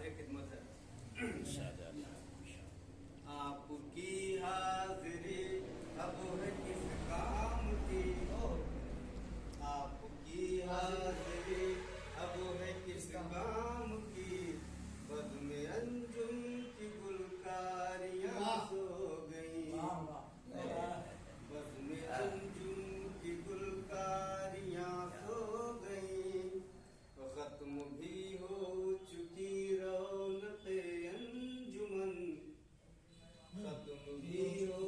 हाजिर खिदमत है। आपकी हाजिरी अब है किस काम की, आपकी हाजिरी अब है किस काम की, बज़्म अंजुम की गुलकारियां सो गई, बज़्म अंजुम की गुलकारियां सो गई, खत्म भी हो चुकी रौनक़े अंजुमन, खत्म भी हो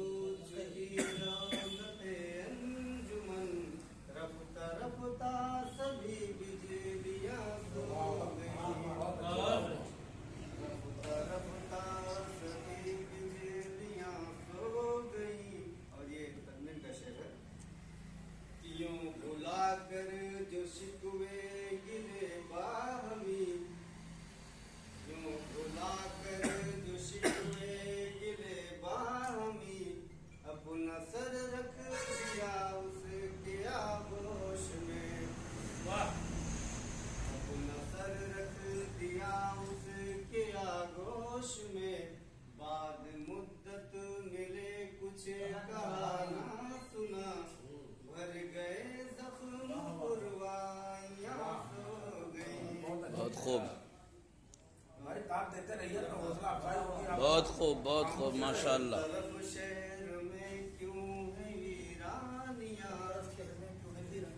चुकी रौनक़े अंजुमन, रफ्ता रफ्ता सभी बिजलियां सो गई, रफ्ता रफ्ता सभी बिजलियां सो गई। और ये तन्वीन का शेर है। यूं भुला कर जो शिकवे गिले बाहमी, यूं भुला कर जो शिकवे गिले बाहमी, अपना सर रख दिया उसके आगोश में, अपना सर रख दिया उसके आगोश में, बाद मुद्दत मिले कुछ कहा ना सुना, भर गए जख्म पुरवाइयां सो गई। बहुत खूब, हमारे ताप देते रहिए तो हौसला अफजाई होगी। बहुत खूब माशाअल्लाह। हर तरफ शहर में क्यों है वीरानियां,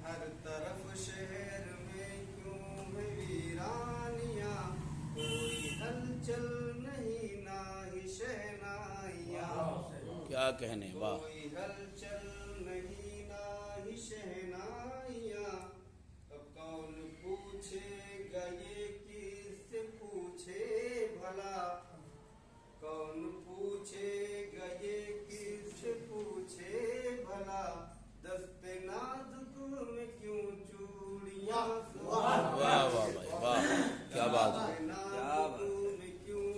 हर तरफ शहर में क्यों है वीरानियां, कोई हलचल नहीं ना ही शहनाइयां, क्या कहने, वाह। कोई हलचल नहीं ना ही शहनाइयां, अब कौन पूछेगा ये किससे पूछे भला, कौन पूछेगा ये किससे पूछे भला, दस्ते नाजुक में क्यों चूड़ियां सो वाह वाह भाई वाह, क्या बात है। दस्ते नाजुक में क्यों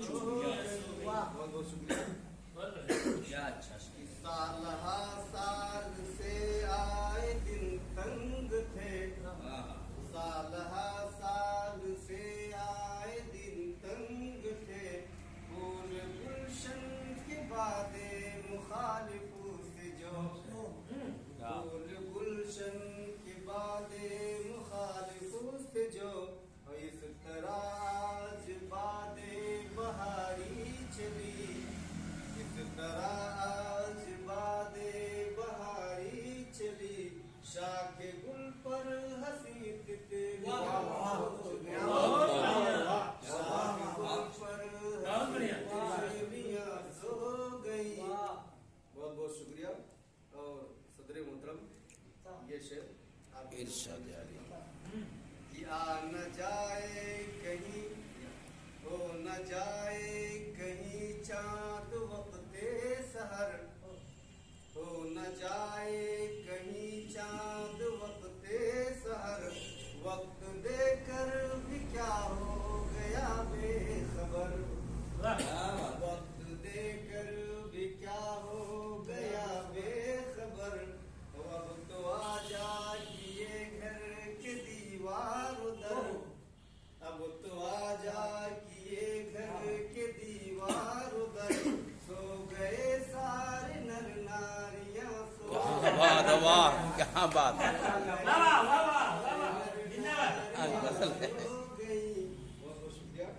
चूड़ियां सो गई। बहुत बहुत शुक्रिया। क्या अच्छा साल हा साल से आए दिन तंग थे, साल हा साल से आए दिन तंग थे, फूल गुलशन के बादे मुखालिफों से जो, फूल गुलशन के बादे मुखालिफों से जो, इस तरह आज बादे बहारी चली, इस तरह आज बादे बहारी चली, शाखे गुल पर हंसी तितलियां सो गई, शाखे गुल पर हंसी तितलियां सो गई। बहुत बहुत शुक्रिया। और सदर मोहतरम ये शेर आप इरशाद अली। कि आ न जाए कहीं, हो न जाए कहीं चाँद वक्ते सहर, हो न जाए कहीं चाँद वक्ते सहर, वक्त देकर भी क्या हो गया बेखबर, वक्त देकर भी क्या हो गया बेखबर, अब तो आजा किए घर के दीवार उधर, अब तो आजा किए घर के दीवार उधर, सो गए सारे नर नारियां सो क्या बात है, वाह क्या बात है। हो गई। बहुत बहुत शुक्रिया।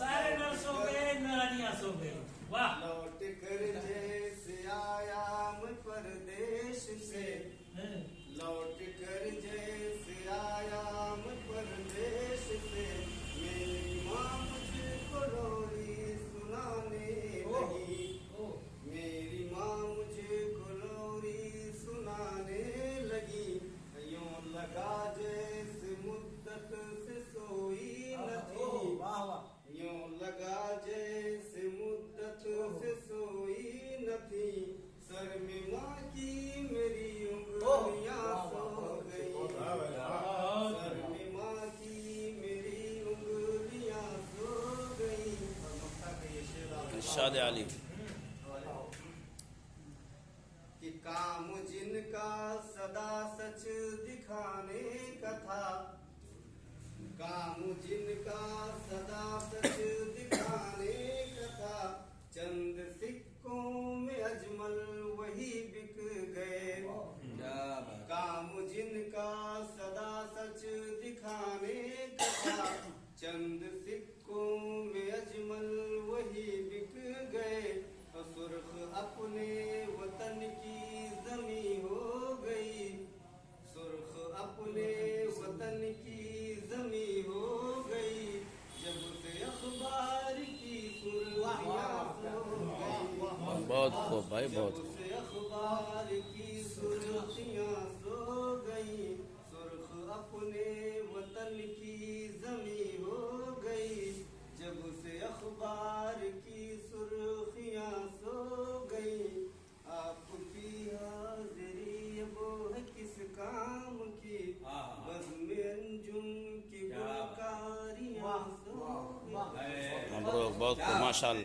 सारे नर सो गए, नारियां सो गई। वाह। लौट कर जैसे आया मैं परदेश से, लौट कर जैसे आया मैं परदेश से, मेरी माँ मुझको लोरी सुनाने लगी, मेरी माँ मुझको लोरी सुनाने लगी, यूं लगा जैसे मुद्दत से सोई न थी, यूं लगा जैसे मुद्दत से सोई न थी, सर में माँ की मेरी उंगलियां सो गई, सर में माँ की मेरी उंगलियां सो गई। और मक्का का ये शेर आप इरशाद अली। कि काम जिनका सदा सच दिखाने का था, काम भाई बहुत जब से अखबार की सुर्खियां सो गई, सुर्ख अपने वतन की जमी हो गई। जब से अखबार की सुर्खियां सो गई, आपकी हाजिरी वो है किस काम की, बज़्म अंजुम की गुलकारियां सो गई। मबरूक, बहुत माशाअल्लाह।